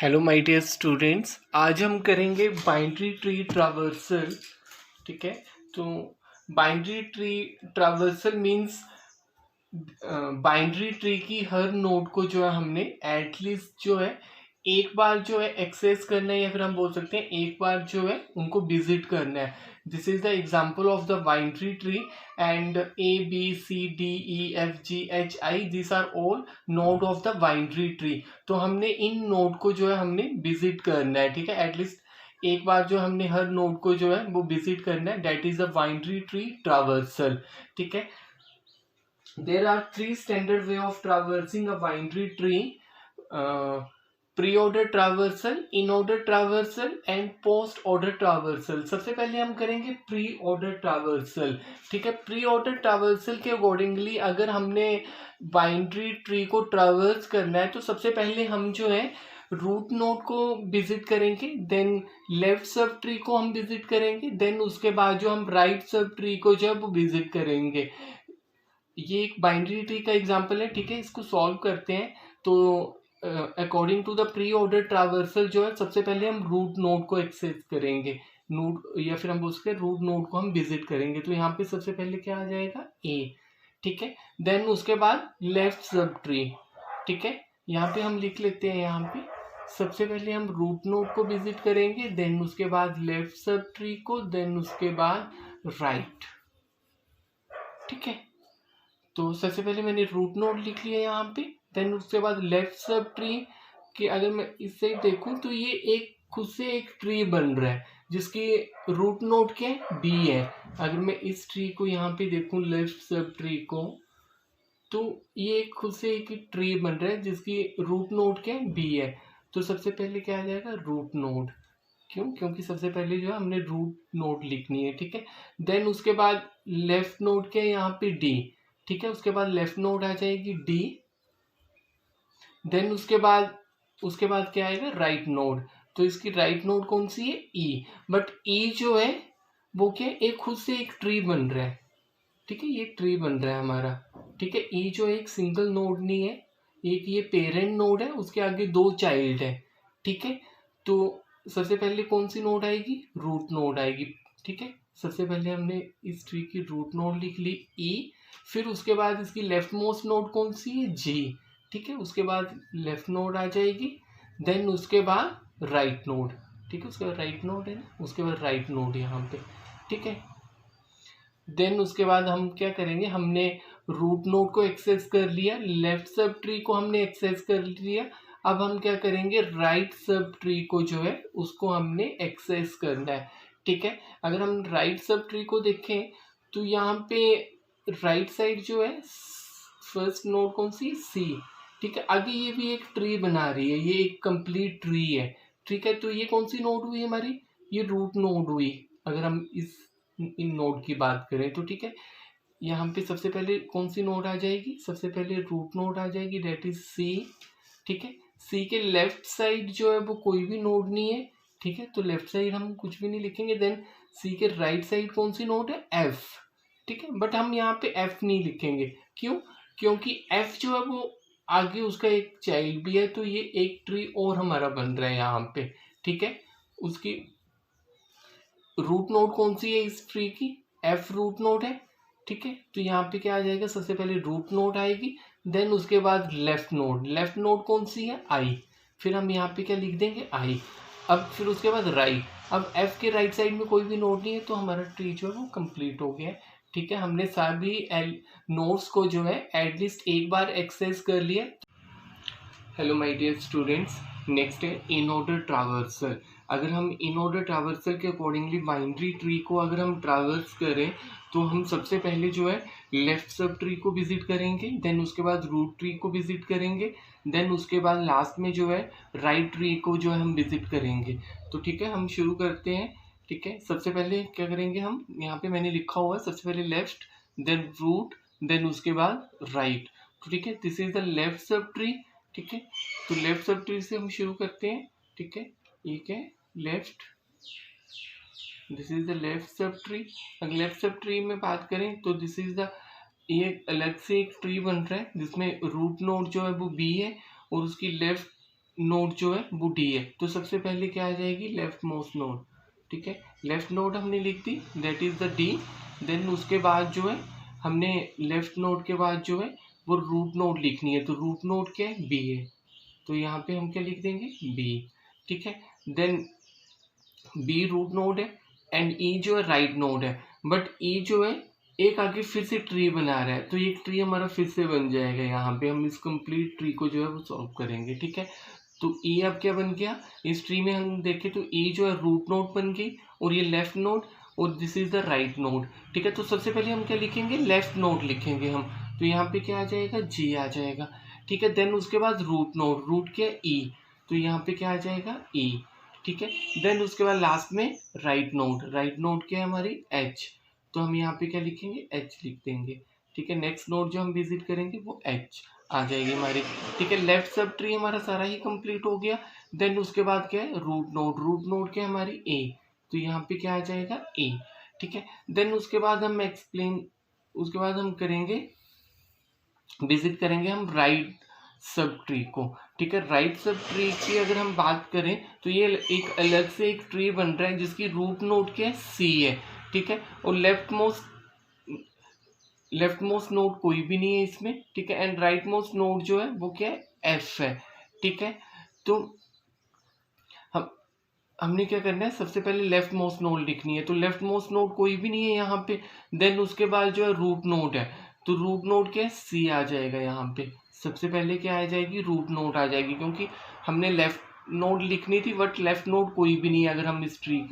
Hello my dear students, आज हम करेंगे बाइनरी ट्री ट्रावर्सल। ठीक है, तो binary tree traversal means binary tree की हर नोड को जो है हमने एटलीस्ट जो है एक बार जो है एक्सेस करना है, या फिर हम बोल सकते हैं एक बार जो है उनको विजिट करना है। This is the example of the binary tree and A B C D E F G H I this are all node of the binary tree. तो हमने इन नोड को जो है हमने विजिट करना है। ठीक है, एटलीस्ट एक बार जो हमने हर नोड को जो है वो विजिट करना है, that is the binary tree traversal. ठीक है, there are three standard way of traversing a binary tree: pre-order traversal, in-order traversal and post-order traversal। सबसे पहले हम करेंगे pre-order traversal। ठीक है, pre-order traversal के अकॉर्डिंगली अगर हमने बाइनरी ट्री को ट्रावर्स करना है तो सबसे पहले हम जो है रूट नोड को विजिट करेंगे, देन लेफ्ट सब ट्री को हम विजिट करेंगे, देन उसके बाद जो हम राइट सब ट्री को जो है वो विजिट करेंगे। ये एक बाइनरी ट्री का एग्जांपल है। ठीक है, इसको सॉल्व करते हैं। तो according to the pre order traversal जो है सबसे पहले हम रूट नोड को एक्सेस करेंगे, नोड या फिर हम बोल सकते हैं रूट नोड को हम विजिट करेंगे। तो यहाँ पे सबसे पहले क्या आ जाएगा, ए। ठीक है, देन उसके बाद लेफ्ट सब ट्री। ठीक है, यहाँ पे हम लिख लेते हैं, यहाँ पे सबसे पहले हम रूट नोड को विजिट करेंगे, देन उसके बाद लेफ्ट सब ट्री को, देन उसके बाद राइट। ठीक है, तो सबसे पहले मैंने रूट नोड लिख लिया यहाँ पे, देन उसके बाद लेफ्ट सब ट्री कि अगर मैं इससे देखूं तो ये एक खुद से एक ट्री बन रहा है जिसकी रूट नोड क्या है, बी है। अगर मैं इस ट्री को यहाँ पे देखूं लेफ्ट सब ट्री को, तो ये एक खुद से एक ट्री बन रहा है जिसकी रूट नोड क्या है, बी है। तो सबसे पहले क्या आ जाएगा, रूट नोड। क्यों? क्योंकि सबसे पहले जो है हमने रूट नोड लिखनी है। ठीक है, देन उसके बाद लेफ्ट नोड क्या है यहाँ पे, डी। ठीक है, उसके बाद लेफ्ट नोड आ जाएगी डी, देन उसके बाद क्या आएगा, राइट नोड। तो इसकी राइट नोड कौन सी है, ई। बट ई जो है वो क्या है, एक खुद से एक ट्री बन रहा है। ठीक है, ये ट्री बन रहा है हमारा। ठीक है, ई जो एक सिंगल नोड नहीं है, एक ये पेरेंट नोड है, उसके आगे दो चाइल्ड है। ठीक है, तो सबसे पहले कौन सी नोड आएगी, रूट नोड आएगी। ठीक है, सबसे पहले हमने इस ट्री की रूट नोड लिख ली, ई। फिर उसके बाद इसकी लेफ्ट मोस्ट नोड कौन सी है, जी। ठीक है, उसके बाद लेफ्ट नोड आ जाएगी, देन उसके बाद राइट नोड। ठीक है, उसके बाद राइट नोड है ना, उसके बाद राइट नोड यहाँ पे। ठीक है, देन उसके बाद हम क्या करेंगे, हमने रूट नोड को एक्सेस कर लिया, लेफ्ट सब ट्री को हमने एक्सेस कर लिया। अब हम क्या करेंगे, राइट सब ट्री को जो है उसको हमने एक्सेस करना है। ठीक है, अगर हम राइट सब ट्री को देखें तो यहाँ पे राइट साइड जो है फर्स्ट नोड कौन सी, सी। ठीक है, आगे ये भी एक ट्री बना रही है, ये एक कंप्लीट ट्री है। ठीक है, तो ये कौन सी नोड हुई हमारी, ये रूट नोड हुई। अगर हम इन नोड की बात करें तो ठीक है, यहाँ पे सबसे पहले कौन सी नोड आ जाएगी, सबसे पहले रूट नोड आ जाएगी, डेट इज सी। ठीक है, सी के लेफ्ट साइड जो है वो कोई भी नोड नहीं है। ठीक है, तो लेफ्ट साइड हम कुछ भी नहीं लिखेंगे। देन सी के राइट साइड कौन सी नोड है, एफ। ठीक है, बट हम यहाँ पे एफ नहीं लिखेंगे। क्यों? क्योंकि एफ जो है वो आगे उसका एक चाइल्ड भी है, तो ये एक ट्री और हमारा बन रहा है यहाँ पे। ठीक है, उसकी रूट नोड कौन सी है इस ट्री की, एफ रूट नोड है। ठीक है, तो यहाँ पे क्या आ जाएगा, सबसे पहले रूट नोड आएगी, देन उसके बाद लेफ्ट नोड। लेफ्ट नोड कौन सी है, आई। फिर हम यहाँ पे क्या लिख देंगे, आई। अब फिर उसके बाद राइट। अब एफ के राइट साइड में कोई भी नोड नहीं है, तो हमारा ट्री जो है वो कंप्लीट हो गया है। ठीक है, हमने सभी नोड्स को जो है एटलीस्ट एक बार एक्सेस कर लिया। Hello my dear students, next है इन ऑर्डर ट्रावर्सल। अगर हम इन ऑर्डर ट्रावर्सल के अकॉर्डिंगली बाइनरी ट्री को अगर हम ट्रावर्स करें तो हम सबसे पहले जो है लेफ्ट सब ट्री को विजिट करेंगे, देन उसके बाद रूट ट्री को विजिट करेंगे, देन उसके बाद लास्ट में जो है राइट ट्री को जो है हम विजिट करेंगे। तो ठीक है, हम शुरू करते हैं। ठीक है, सबसे पहले क्या करेंगे, हम यहाँ पे मैंने लिखा हुआ है सबसे पहले लेफ्ट, देन रूट, देन उसके बाद राइट। तो ठीक है, this is the left sub tree. ठीक है, तो लेफ्ट सब ट्री से हम शुरू करते हैं। ठीक है, एक है left, this is the left sub tree. अगर लेफ्ट सब ट्री में बात करें तो दिस इज द, ये अलग से एक ट्री बन रहा है जिसमें रूट नोड जो है वो बी है और उसकी लेफ्ट नोड जो है वो डी है, तो सबसे पहले क्या आ जाएगी, लेफ्ट मोस्ट नोड। ठीक है, लेफ्ट नोड हमने लिख दी, that is the D. Then उसके बाद जो है हमने लेफ्ट नोड के बाद जो है वो रूट नोड लिखनी है, तो रूट नोड क्या है, बी है, तो यहाँ पे हम क्या लिख देंगे, बी। ठीक है, देन बी रूट नोड है एंड ई जो है राइट नोड है, बट ई जो है एक आगे फिर से ट्री बना रहा है, तो एक ट्री हमारा फिर से बन जाएगा। यहाँ पे हम इस कंप्लीट ट्री को जो है वो सॉल्व करेंगे। ठीक है, तो ई अब क्या बन गया, इस ट्री में हम देखें तो ई जो है रूट नोड बन गई, और ये लेफ्ट नोड, और this is the right node. ठीक है, तो सबसे पहले हम क्या लिखेंगे, लेफ्ट नोड लिखेंगे हम, तो यहाँ पे क्या आ जाएगा, जी आ जाएगा। ठीक है, देन उसके बाद रूट नोड, रूट क्या, ई, तो यहाँ पे क्या आ जाएगा, ई। ठीक है, देन उसके बाद लास्ट में राइट नोड, राइट नोड क्या है हमारी, एच, तो हम यहाँ पे क्या लिखेंगे, एच लिख देंगे। ठीक है, नेक्स्ट नोड जो हम विजिट करेंगे वो एच आ जाएगी हमारी। ठीक है, लेफ्ट सब ट्री हमारा सारा ही कंप्लीट हो गया। देन उसके बाद क्या है, रूट नोड, रूट नोड क्या है हमारी, ए, तो यहाँ पे क्या आ जाएगा, ए। ठीक है, देन उसके बाद हम एक्सप्लेन, उसके बाद हम करेंगे, विजिट करेंगे हम राइट सब ट्री को। ठीक है, राइट सब ट्री की अगर हम बात करें तो ये एक अलग से एक ट्री बन रहा है जिसकी रूट नोड क्या है, सी है। ठीक है, और लेफ्ट मोस्ट नोड कोई भी नहीं है इसमें। ठीक है, एंड राइट मोस्ट नोड जो है वो क्या है, एफ है। ठीक है, तो हम हमने क्या करना है, सबसे पहले लेफ्ट मोस्ट नोड लिखनी है, तो लेफ्ट मोस्ट नोड कोई भी नहीं है यहाँ पे। देन उसके बाद जो है रूट नोड है, तो रूट नोड क्या है, सी आ जाएगा यहाँ पे। सबसे पहले क्या आ जाएगी, रूट नोड आ जाएगी, क्योंकि हमने लेफ्ट नोड लिखनी थी, बट लेफ्ट नोड कोई भी नहीं है अगर हम इस ट्री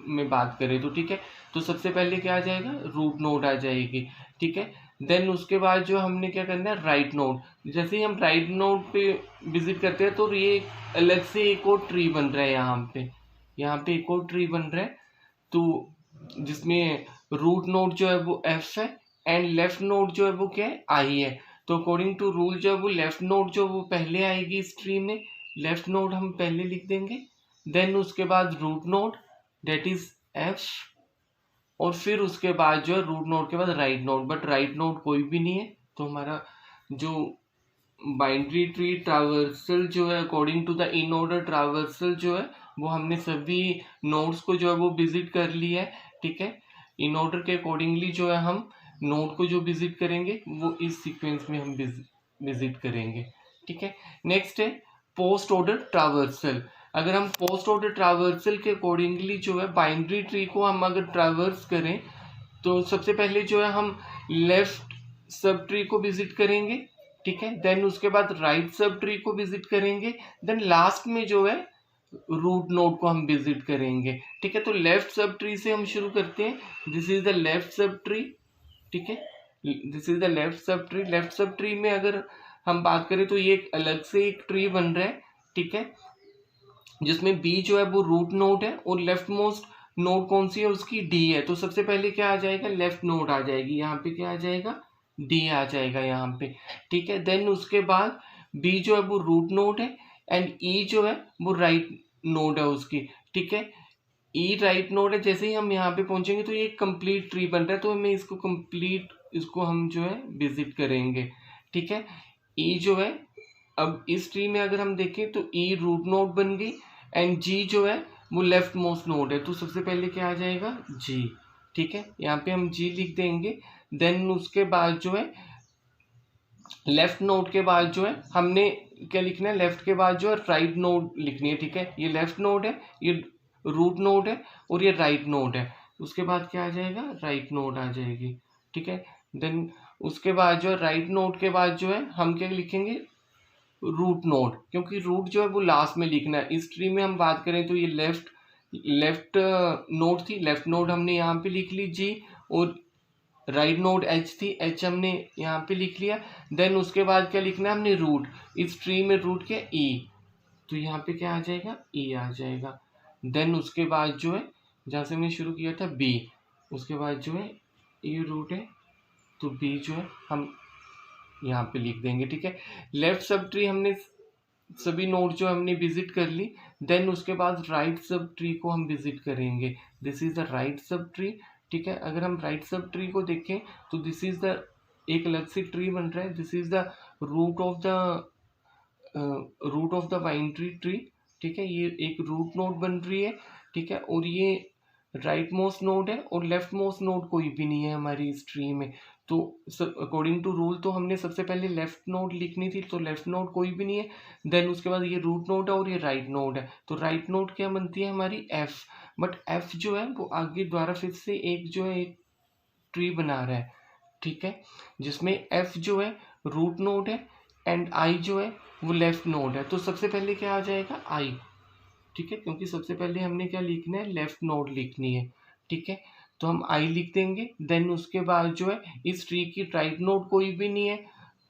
में बात करें तो। ठीक है, तो सबसे पहले क्या आ जाएगा, रूट नोड आ जाएगी। ठीक है, देन उसके बाद जो हमने क्या करना है, राइट नोड, जैसे ही हम राइट नोड पे विजिट करते हैं तो ये अलग से एक और ट्री बन रहा है यहाँ पे, यहाँ पे एक और ट्री बन रहा है, तो जिसमें रूट नोड जो है वो एफ है एंड लेफ्ट नोड जो है वो क्या है, आई है। तो अकॉर्डिंग टू रूल जो है वो लेफ्ट नोड जो वो पहले आएगी इस ट्री में, लेफ्ट नोड हम पहले लिख देंगे, देन उसके बाद root node that is F, और फिर उसके बाद जो है रूट नोड के बाद right node, but right node कोई भी नहीं है, तो हमारा जो बाइनरी ट्री ट्रावर्सल जो है according to the in order traversal जो है वो हमने सभी नोड्स को जो है वो विजिट कर लिया है। ठीक है, इन ऑर्डर के अकॉर्डिंगली जो है हम नोड को जो विजिट करेंगे वो इस सीक्वेंस में हम विजिट करेंगे। ठीक है, नेक्स्ट है पोस्ट ऑर्डर ट्रावर्सल। अगर हम पोस्ट ऑर्डर ट्रावर्सल के अकॉर्डिंगली जो है बाइनरी ट्री को हम अगर ट्रावर्स करें तो सबसे पहले जो है हम लेफ्ट सब ट्री को विजिट करेंगे। ठीक है, देन उसके बाद राइट सब ट्री को विजिट करेंगे, देन लास्ट में जो है रूट नोड को हम विजिट करेंगे। ठीक है, तो लेफ्ट सब ट्री से हम शुरू करते हैं, this is the left sub tree. ठीक है, this is the left sub tree. Left sub tree में अगर हम बात करें तो ये एक अलग से एक ट्री बन रहा है। ठीक है, जिसमें बी जो है वो रूट नोड है और लेफ्ट मोस्ट नोड कौन सी है, उसकी डी है, तो सबसे पहले क्या आ जाएगा, लेफ्ट नोड आ जाएगी, यहाँ पे क्या आ जाएगा, डी आ जाएगा यहाँ पे। ठीक है, देन उसके बाद बी जो है वो रूट नोड है एंड ई जो है वो राइट नोड है उसकी। ठीक है, ई राइट नोड है, जैसे ही हम यहाँ पे पहुंचेंगे तो ये कंप्लीट ट्री बन रहा है, तो हमें इसको कंप्लीट, इसको हम जो है विजिट करेंगे। ठीक है, ई जो है, अब इस ट्री में अगर हम देखें तो ई रूट नोड बन गई एंड जी जो है वो लेफ्ट मोस्ट नोड है, तो सबसे पहले क्या आ जाएगा, जी। ठीक है, यहाँ पे हम जी लिख देंगे, देन उसके बाद जो है लेफ्ट नोड के बाद जो है हमने क्या लिखना है, लेफ्ट के बाद जो है राइट नोड लिखनी है। ठीक है, ये लेफ्ट नोड है, ये रूट नोड है और ये राइट नोड है, उसके बाद क्या आ जाएगा, राइट नोड आ जाएगी। ठीक है, देन उसके बाद जो है राइट नोड के बाद जो है हम क्या लिखेंगे, रूट नोड, क्योंकि रूट जो है वो लास्ट में लिखना है। इस ट्री में हम बात करें तो ये लेफ्ट नोड थी, लेफ्ट नोड हमने यहाँ पे लिख ली जी, और राइट नोड एच थी, एच हमने यहाँ पे लिख लिया। देन उसके बाद क्या लिखना है हमने, रूट, इस ट्री में रूट क्या, ई, तो यहाँ पे क्या आ जाएगा, ई आ जाएगा। देन उसके बाद जो है जहाँ से हमने शुरू किया था बी, उसके बाद जो है ई रूट है, तो बी जो है हम यहाँ पे लिख देंगे। ठीक है, लेफ्ट सब ट्री हमने सभी नोड जो हमने विजिट कर ली, देन उसके बाद राइट सब ट्री को हम विजिट करेंगे, this is the right sub tree. ठीक है, अगर हम राइट सब ट्री को देखें तो दिस इज द एक अलग से ट्री बन रहा है, this is the root of the root of the binary tree, ठीक है, ये एक रूट नोड बन रही है, ठीक है, और ये राइट मोस्ट नोड है और लेफ्ट मोस्ट नोड कोई भी नहीं है हमारी इस ट्री में। तो अकॉर्डिंग टू रूल तो हमने सबसे पहले लेफ्ट नोड लिखनी थी, तो लेफ्ट नोड कोई भी नहीं है। देन उसके बाद ये रूट नोड है और ये राइट नोड है, तो राइट नोड क्या बनती है हमारी एफ। बट एफ जो है वो आगे द्वारा फिर से एक जो है एक ट्री बना रहा है, ठीक है, जिसमें एफ जो है रूट नोड है एंड आई जो है वो लेफ्ट नोड है। तो सबसे पहले क्या आ जाएगा आई, ठीक है, क्योंकि सबसे पहले हमने क्या लिखना है, लेफ्ट नोड लिखनी है, ठीक है, तो हम आई लिख देंगे। देन उसके बाद जो है इस ट्री की राइट नोड कोई भी नहीं है,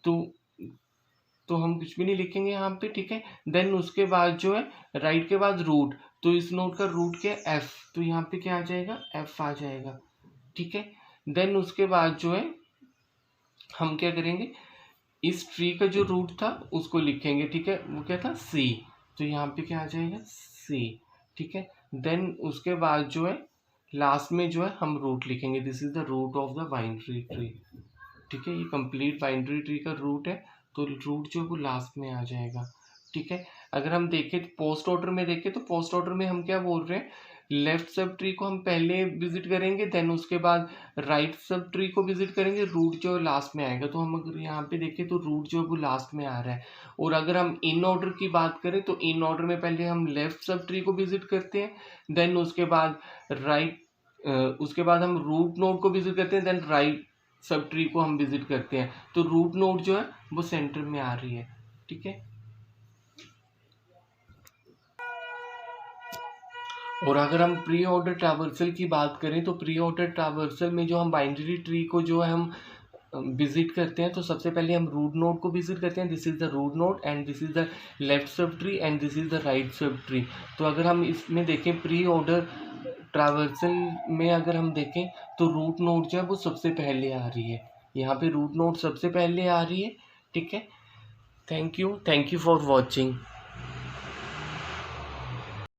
तो हम कुछ भी नहीं लिखेंगे यहाँ पे, ठीक है। देन उसके बाद जो है राइट के बाद रूट, तो इस नोड का रूट क्या है एफ, तो यहाँ पे क्या आ जाएगा एफ आ जाएगा, ठीक है। देन उसके बाद जो है हम क्या करेंगे, इस ट्री का जो रूट था उसको लिखेंगे, ठीक है, वो क्या था सी, तो यहाँ पे क्या आ जाएगा सी, ठीक है। देन उसके बाद जो है लास्ट में जो है हम रूट लिखेंगे, this is the root of the binary tree, ठीक है, ये कंप्लीट बाइनरी ट्री का रूट है, तो रूट जो है वो लास्ट में आ जाएगा, ठीक है। अगर हम देखें पोस्ट ऑर्डर में देखें तो पोस्ट ऑर्डर में हम क्या बोल रहे हैं, लेफ्ट सब ट्री को हम पहले विजिट करेंगे, देन उसके बाद राइट सब ट्री को विजिट करेंगे, रूट जो लास्ट में आएगा। तो हम अगर यहाँ पे देखें तो रूट जो है वो लास्ट में आ रहा है। और अगर हम इन ऑर्डर की बात करें तो इन ऑर्डर में पहले हम लेफ्ट सब ट्री को विजिट करते हैं, देन उसके बाद उसके बाद हम रूट नोड को विजिट करते हैं, देन राइट सब ट्री को हम विजिट करते हैं। तो रूट नोड जो है वो सेंटर में आ रही है, ठीक है। और अगर हम प्री ऑर्डर ट्रावर्सल की बात करें तो प्री ऑर्डर ट्रावर्सल में जो हम बाइनरी ट्री को जो है हम विजिट करते हैं, तो सबसे पहले हम रूट नोड को विजिट करते हैं, this is the root node and this is the left subtree and this is the right subtree. तो अगर हम इसमें देखें प्री ऑर्डर ट्रावर्सल में अगर हम देखें तो रूट नोड जो है वो सबसे पहले आ रही है, यहाँ पे रूट नोड सबसे पहले आ रही है, ठीक है। Thank you for watching.